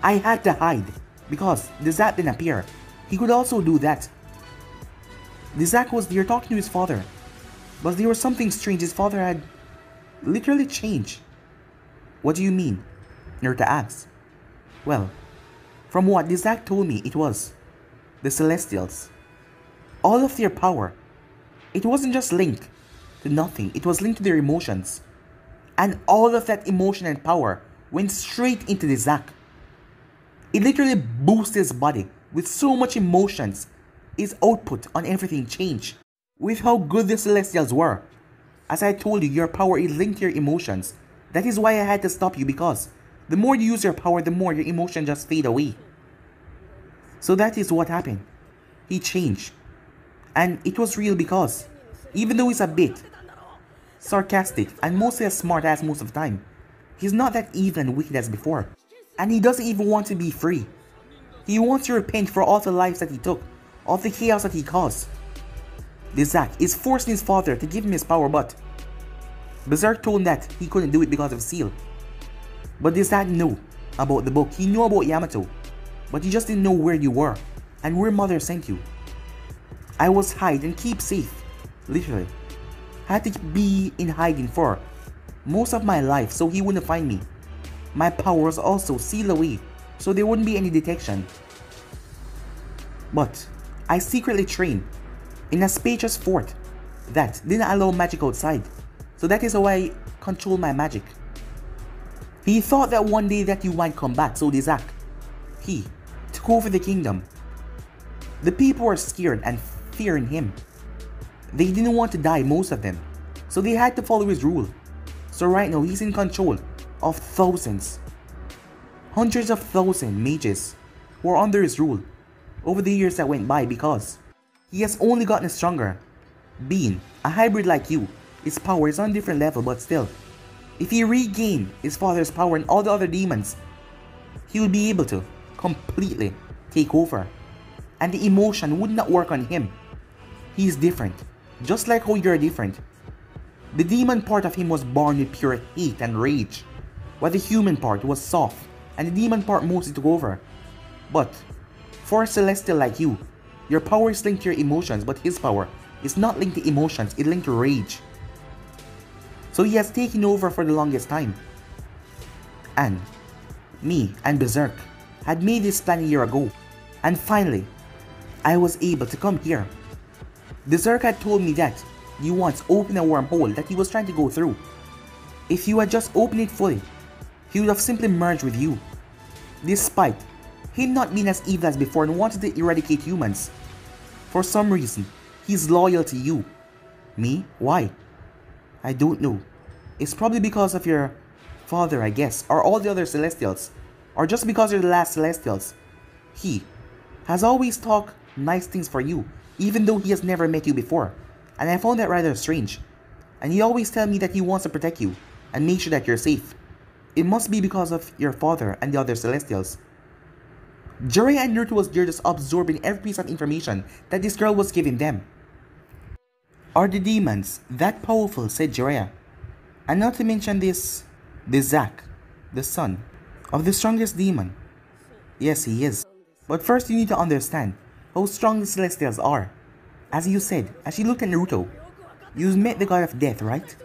[SPEAKER 1] I had to hide because Dizak didn't appear. He could also do that. Dizak was there talking to his father, but there was something strange. His father had literally changed. What do you mean? Naruto asked. Well, from what Dizak told me, it was the Celestials. All of their power, it wasn't just linked to nothing, it was linked to their emotions. And all of that emotion and power went straight into Dizak. It literally boosted his body with so much emotions. His output on everything changed with how good the Celestials were. As I told you, your power is linked to your emotions. That is why I had to stop you, because the more you use your power, the more your emotions just fade away. So that is what happened. He changed. And it was real, because even though he's a bit sarcastic and mostly as smart as most of the time, he's not that evil and wicked as before. And he doesn't even want to be free. He wants to repent for all the lives that he took, all the chaos that he caused. Dizak is forcing his father to give him his power, but Berserk told him that he couldn't do it because of Seal. But Dizak knew about the book, he knew about Yamato, but he just didn't know where you were and where mother sent you. I was hide and keep safe, literally. I had to be in hiding for most of my life so he wouldn't find me. My power was also sealed away so there wouldn't be any detection. But I secretly trained in a spacious fort that didn't allow magic outside. So that is how I control my magic. He thought that one day that you might come back, so Dizak, he took over the kingdom. The people were scared and fearing him. They didn't want to die, most of them, so they had to follow his rule. So right now he's in control of thousands, hundreds of thousands mages who are under his rule over the years that went by, because he has only gotten stronger. Being a hybrid like you, his power is on a different level, but still, if he regained his father's power and all the other demons, he will be able to completely take over. and the emotion would not work on him. He is different, just like how you're different. The demon part of him was born with pure hate and rage, while the human part was soft and the demon part mostly took over. But for a celestial like you, your power is linked to your emotions, but his power is not linked to emotions, it's linked to rage. So he has taken over for the longest time. And me and Berserk had made this plan a year ago, and finally, I was able to come here. Berserk had told me that you once opened a wormhole that he was trying to go through. If you had just opened it fully, he would have simply merged with you. Despite him not being as evil as before and wanted to eradicate humans, for some reason, he's loyal to you. Me? Why? I don't know. It's probably because of your father, I guess, or all the other Celestials, or just because you're the last Celestials. He has always talked nice things for you, even though he has never met you before, and I found that rather strange. And he always tells me that he wants to protect you and make sure that you're safe. It must be because of your father and the other Celestials. Jiraiya and Naruto was there just absorbing every piece of information that this girl was giving them. Are the demons that powerful? Said Jiraiya. And not to mention this Zack, the son of the strongest demon. Yes, he is. But first you need to understand how strong the Celestials are. As you said, as you looked at Naruto, you met the god of death, right?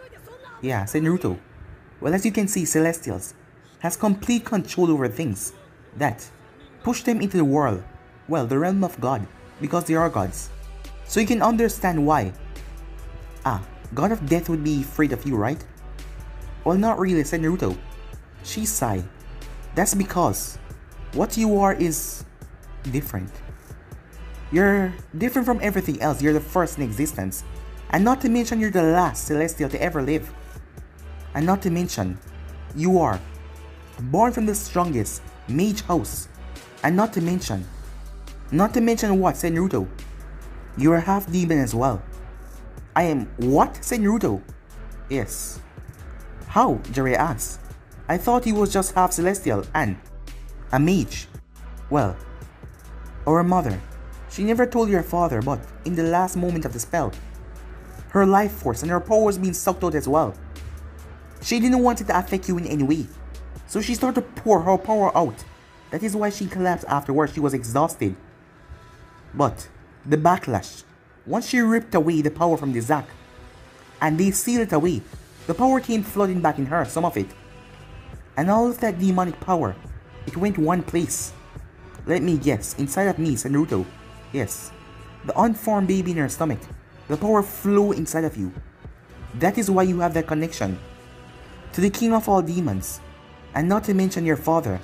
[SPEAKER 1] Yeah, said Naruto. Well, as you can see, Celestials has complete control over things that push them into the world, well, the realm of God, because they are gods. So you can understand why. God of death would be afraid of you, right? Well, not really, said Naruto. She sighed. That's because what you are is different. You're different from everything else. You're the first in existence. And not to mention you're the last Celestial to ever live. And not to mention, you are born from the strongest mage house. And not to mention what, said Naruto? You are half demon as well. I am what? Said Naruto. Yes. How? Jiraiya asked. I thought he was just half Celestial and a mage. Well, our mother, she never told your father, but in the last moment of the spell, her life force and her power was being sucked out as well. She didn't want it to affect you in any way, so she started to pour her power out. That is why she collapsed afterwards. She was exhausted. But the backlash, once she ripped away the power from the Zack, and they sealed it away, the power came flooding back in her, some of it. And all of that demonic power, it went one place. Let me guess, inside of me, said Naruto. Yes, the unformed baby in her stomach. The power flew inside of you. That is why you have that connection to the king of all demons. And not to mention your father,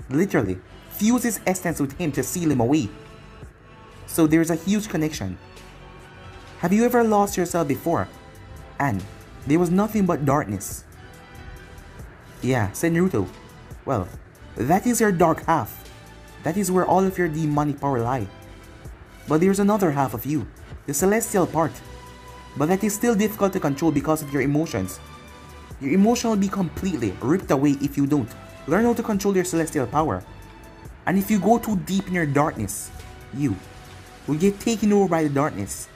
[SPEAKER 1] literally, fused his essence with him to seal him away. So there's a huge connection. Have you ever lost yourself before? And there was nothing but darkness. Yeah, said Naruto. Well, that is your dark half. That is where all of your demonic power lie. But there's another half of you, the celestial part. But that is still difficult to control because of your emotions. Your emotion will be completely ripped away if you don't learn how to control your celestial power. And if you go too deep in your darkness, you will get taken over by the darkness.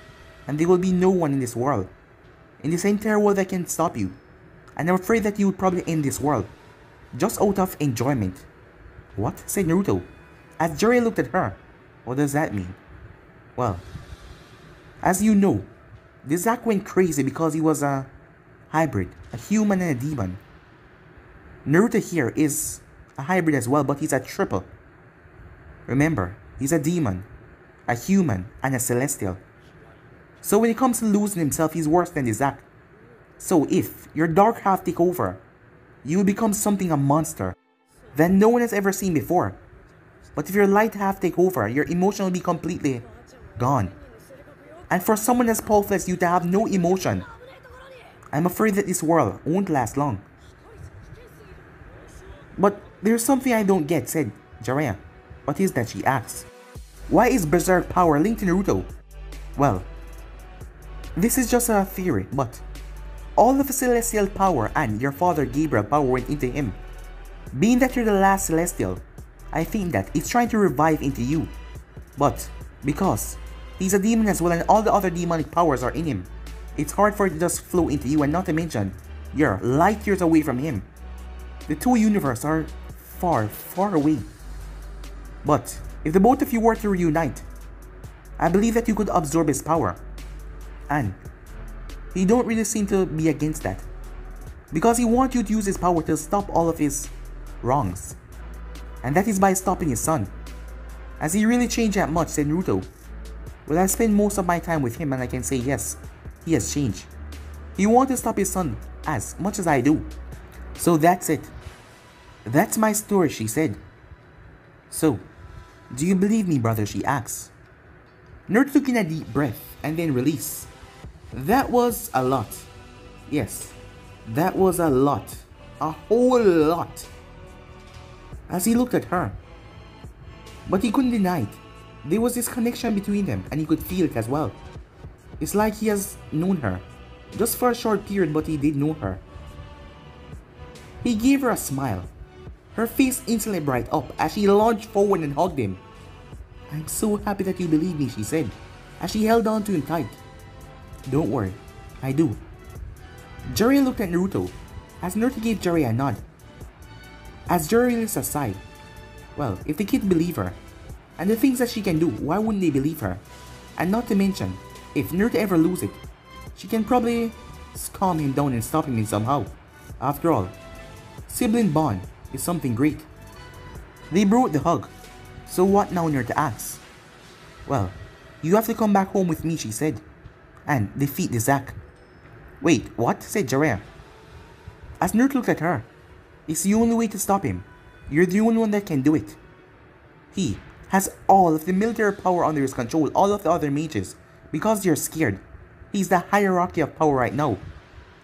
[SPEAKER 1] And there will be no one in this world, in this entire world, that can stop you. And I'm afraid that you would probably end this world, just out of enjoyment. What? Said Naruto. As Jiraiya looked at her. What does that mean? Well, as you know, the Zack went crazy because he was a hybrid, a human and a demon. Naruto here is a hybrid as well, but he's a triple. Remember, he's a demon, a human, and a celestial. So when it comes to losing himself, he's worse than the Zack. So if your dark half take over, you will become something, a monster that no one has ever seen before. But if your light half take over, your emotion will be completely gone. And for someone as powerful as you to have no emotion, I'm afraid that this world won't last long. But there's something I don't get, said Jiraiya. What is that? She asked. Why is Berserk power linked to Naruto? Well, this is just a theory, but all of the celestial power and your father Gabriel power went into him. Being that you're the last celestial, I think that it's trying to revive into you. But Because he's a demon as well and all the other demonic powers are in him. It's hard for it to just flow into you, and not to mention, you're light years away from him. The two universes are far, far away. But if the both of you were to reunite, I believe that you could absorb his power. And he don't really seem to be against that. Because he wants you to use his power to stop all of his wrongs. And that is by stopping his son. Has he really changed that much, said Naruto? Well, I spend most of my time with him and I can say yes, he has changed. He wants to stop his son as much as I do. So that's it. That's my story, she said. So, do you believe me, brother, she asks. Naruto took in a deep breath and then released. That was a lot. Yes, that was a lot. A whole lot. As he looked at her. But he couldn't deny it. There was this connection between them and he could feel it as well. It's like he has known her. Just for a short period, but he did know her. He gave her a smile. Her face instantly brightened up as she lunged forward and hugged him. I'm so happy that you believe me, she said, as she held on to him tight. Don't worry, I do. Jiraiya looked at Naruto, as Naruto gave Jiraiya a nod. As Jiraiya released a sigh. Well, if the kids believe her, and the things that she can do, why wouldn't they believe her? And not to mention, if Naruto ever loses it, she can probably calm him down and stop him somehow. After all, sibling bond is something great. They broke the hug. So what now, Naruto asks? Well, you have to come back home with me, she said, and defeat the Zack. Wait, what? Said Jiraiya. As Naruto looked at her, it's the only way to stop him. You're the only one that can do it. He has all of the military power under his control, all of the other mages, because you're scared. He's the hierarchy of power right now.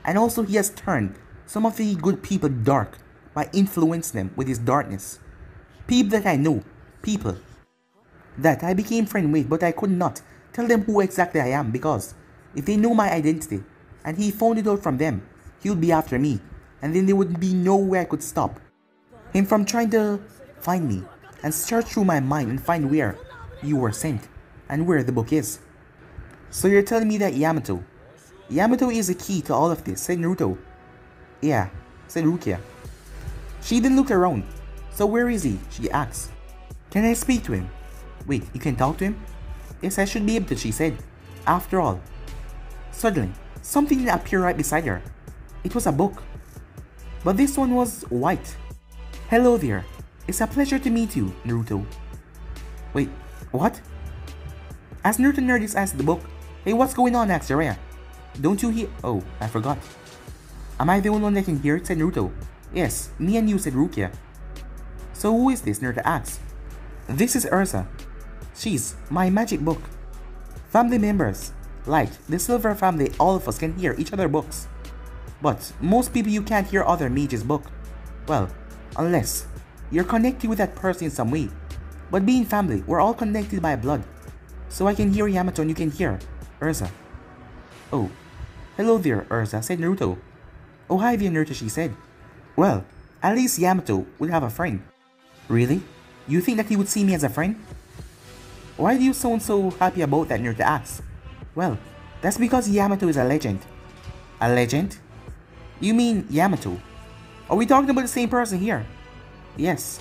[SPEAKER 1] And also he has turned some of the good people dark by influencing them with his darkness. People that I know, people that I became friend with, but I could not tell them who exactly I am, because if they know my identity and he found it out from them, he would be after me, and then there would be no way I could stop him from trying to find me and search through my mind and find where you were sent and where the book is. So you're telling me that Yamato is the key to all of this, said Naruto. Yeah, said Rukia. She then looked around. So where is he? She asked. Can I speak to him? Wait, you can talk to him? Yes, I should be able to, she said. After all. Suddenly, something appeared right beside her. It was a book. But this one was white. Hello there. It's a pleasure to meet you, Naruto. Wait, what? As Naruto Nerdist asked the book, hey, what's going on? Asked Jiraiya. Don't you hear? Oh, I forgot. Am I the only one that can hear it? Said Naruto. Yes, me and you, said Rukia. So who is this? Naruto asked. This is Ursa. She's my magic book. Family members, like the Silver family, all of us can hear each other's books. But most people you can't hear other mages' book. Well, unless you're connected with that person in some way. But being family, we're all connected by blood. So I can hear Yamato and you can hear Ursa. Oh, hello there, Ursa, said Naruto. Oh, hi there, Naruto, she said. Well, at least Yamato would have a friend. Really? You think that he would see me as a friend? Why do you sound so happy about that, Naruto asked? Well, that's because Yamato is a legend. A legend? You mean Yamato? Are we talking about the same person here? Yes.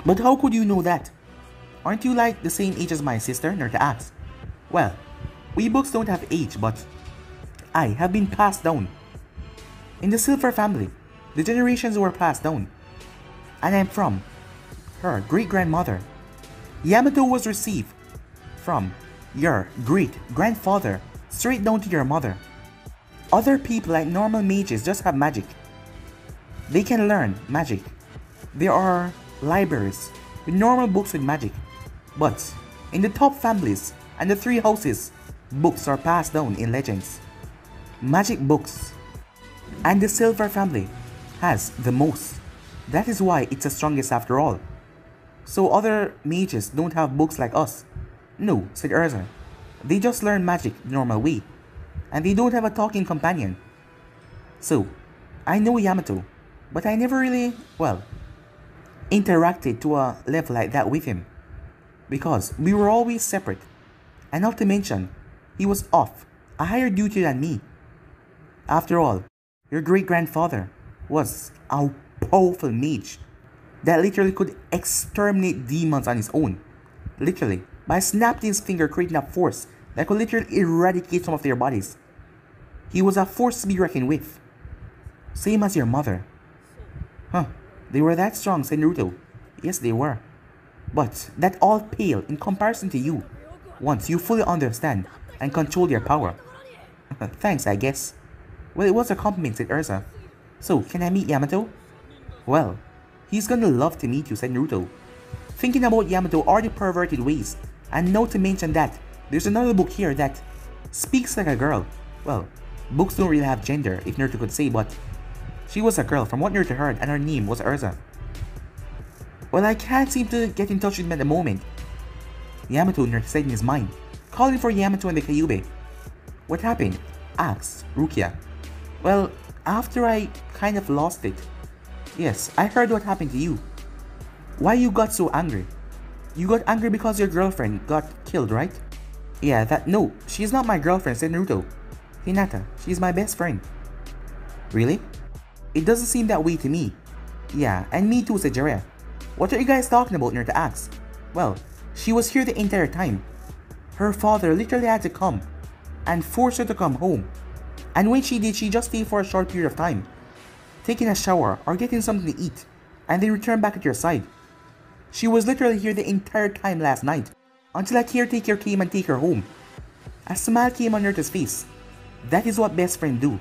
[SPEAKER 1] But how could you know that? Aren't you like the same age as my sister? Naruto asked. Well, we books don't have age, but I have been passed down. In the Silver family, the generations were passed down. And I'm from her great-grandmother. Yamato was received from your great-grandfather straight down to your mother. Other people like normal mages just have magic. They can learn magic. There are libraries with normal books with magic. But in the top families and the three houses, books are passed down in legends. Magic books. And the Silver family has the most. That is why it's the strongest after all. So other mages don't have books like us. No, said Ursa. They just learn magic the normal way. And they don't have a talking companion. So, I know Yamato, but I never really, well, interacted to a level like that with him. Because we were always separate. And not to mention, he was off a higher duty than me. After all, your great-grandfather was a powerful mage that literally could exterminate demons on his own. Literally, by snapping his finger, creating a force that could literally eradicate some of their bodies. He was a force to be reckoned with. Same as your mother. Huh, they were that strong, said Naruto. Yes, they were. But that all pale in comparison to you, once you fully understand and control your power. Thanks, I guess. Well, it was a compliment, said Erza. So, can I meet Yamato? Well, he's gonna love to meet you, said Naruto. Thinking about Yamato are the perverted ways, and not to mention that there's another book here that speaks like a girl. Well, books don't really have gender, if Naruto could say, but she was a girl from what Naruto heard, and her name was Erza. Well, I can't seem to get in touch with him at the moment. Yamato, Naruto said in his mind, calling for Yamato and the Kyuubi. What happened? Asked Rukia. Well, after I kind of lost it. Yes, I heard what happened to you. Why you got so angry? You got angry because your girlfriend got killed, right? Yeah, no, she's not my girlfriend, said Naruto. Hinata, she's my best friend. Really? It doesn't seem that way to me. Yeah, and me too, said Jiraiya. What are you guys talking about? Naruto asked. Well, she was here the entire time. Her father literally had to come and force her to come home. And when she did, she just stayed for a short period of time, taking a shower or getting something to eat, and then returned back at your side. She was literally here the entire time last night, until a caretaker came and take her home. A smile came on Naruto's face. That is what best friends do.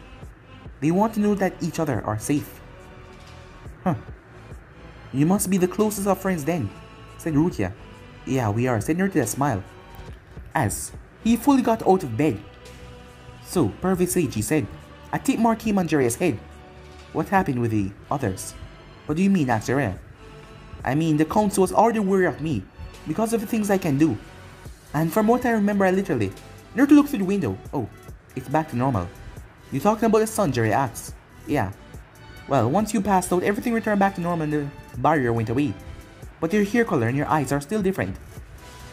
[SPEAKER 1] They want to know that each other are safe. Huh. You must be the closest of friends then, said Rukia. Yeah, we are, said Naruto with a smile, as he fully got out of bed. So, perfect Sage, he said. A tip mark came on Jiraiya's head. What happened with the others? What do you mean, asked Jiraiya. I mean, the council was already wary of me, because of the things I can do. And from what I remember, Naruto looked through the window. Oh, it's back to normal. You talking about the sun, Jiraiya asked. Yeah. Well, once you passed out, everything returned back to normal and the barrier went away. But your hair color and your eyes are still different.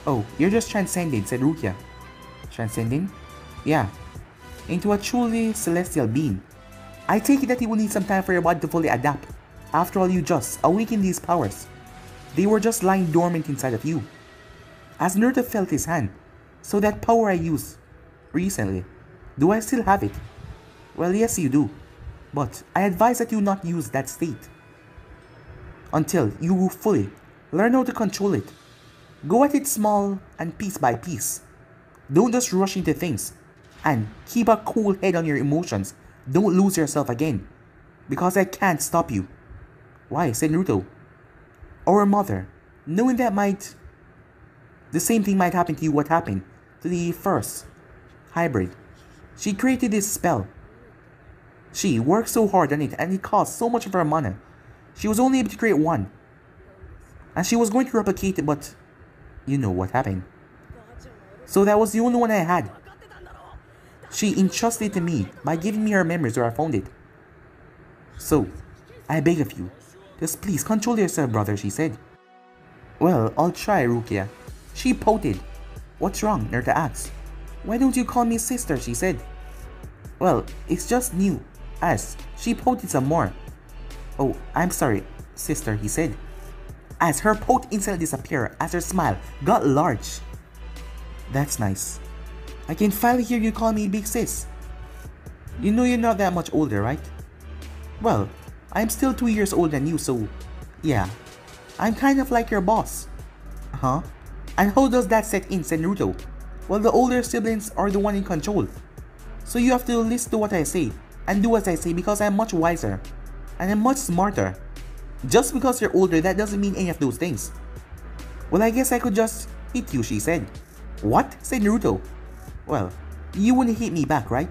[SPEAKER 1] Oh, you're just transcending, said Rukia. Transcending? Yeah. Into a truly celestial being. I take it that it will need some time for your body to fully adapt. After all, you just awakened these powers. They were just lying dormant inside of you. As Naruto felt his hand, so that power I used recently, do I still have it? Well, yes you do. But I advise that you not use that state until you will fully learn how to control it. Go at it small and piece by piece. Don't just rush into things. And keep a cool head on your emotions. Don't lose yourself again. Because I can't stop you. Why? Said Naruto. Our mother, knowing that the same thing might happen to you what happened to the first hybrid. She created this spell. She worked so hard on it and it cost so much of her mana. She was only able to create one. And she was going to replicate it, but you know what happened. So that was the only one I had. She entrusted it to me by giving me her memories where I found it. So, I beg of you, just please control yourself, brother, she said. Well, I'll try, Rukia. She pouted. What's wrong? Naruto asked. Why don't you call me sister? She said. Well, it's just new. As she pouted some more. Oh, I'm sorry, sister, he said. As her pout instantly disappeared as her smile got large. That's nice. I can finally hear you call me big sis. You know you're not that much older, right? Well, I'm still 2 years older than you, so yeah. I'm kind of like your boss. Huh? And how does that set in, said Naruto? Well, the older siblings are the one in control. So you have to listen to what I say and do as I say because I'm much wiser. And I'm much smarter. Just because you're older, that doesn't mean any of those things. Well, I guess I could just hit you, she said. What? Said Naruto. Well, you wouldn't hit me back, right?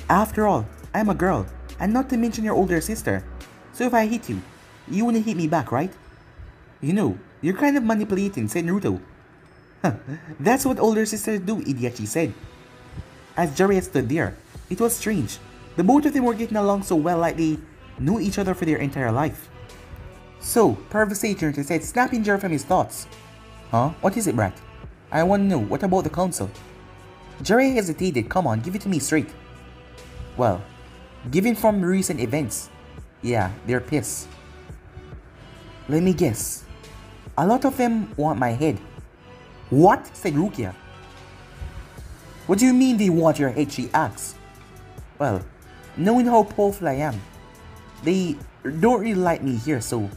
[SPEAKER 1] After all, I'm a girl, and not to mention your older sister. So if I hit you, you wouldn't hit me back, right? You know, you're kind of manipulating, said Naruto. That's what older sisters do, idiot, she said. As Jiraiya stood there, it was strange. The both of them were getting along so well like they knew each other for their entire life. So, Perfect Sage, Naruto said, snapping Jiraiya from his thoughts. Huh? What is it, brat? I want to know, what about the council? Jiraiya hesitated. Come on, give it to me straight. Well, given from recent events, yeah, they're pissed. Let me guess. A lot of them want my head. What? Said Rukia. What do you mean they want your head? She asked. Well, knowing how powerful I am, they don't really like me here, so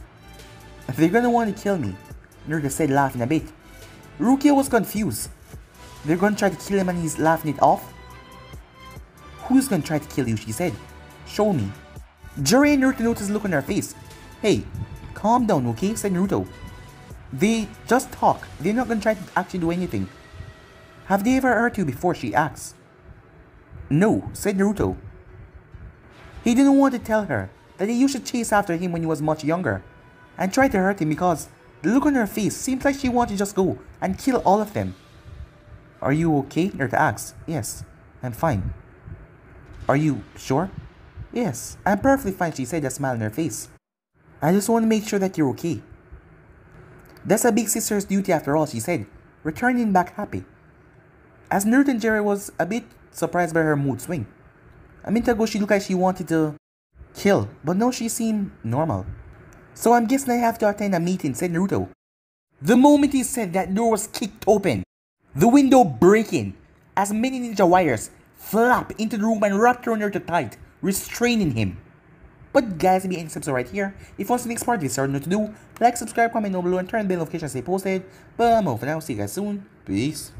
[SPEAKER 1] they're gonna want to kill me, Naruto said, laughing a bit. Rukia was confused. They're gonna try to kill him and he's laughing it off? Who's gonna try to kill you? She said. Show me. Jiraiya and Naruto noticed a look on her face. Hey, calm down, okay? Said Naruto. They just talk. They're not gonna try to actually do anything. Have they ever hurt you before? She asked. No, said Naruto. He didn't want to tell her that he used to chase after him when he was much younger and try to hurt him because the look on her face seems like she wanted to just go and kill all of them. Are you okay? Naruto asked. Yes, I'm fine. Are you sure? Yes, I'm perfectly fine, she said, a smile on her face. I just want to make sure that you're okay. That's a big sister's duty after all, she said, returning back happy. As Naruto and Jiraiya was a bit surprised by her mood swing. A minute ago she looked like she wanted to kill, but now she seemed normal. So I'm guessing I have to attend a meeting, said Naruto. The moment he said that, door was kicked open, the window breaking, as many ninja wires flap into the room and wrap around Naruto tight, restraining him. But guys, if you end episode right here, if you want to see the next part of this, you know what to do. Like, subscribe, comment down below, and turn the bell notifications to stay posted. But I'm over now. See you guys soon. Peace.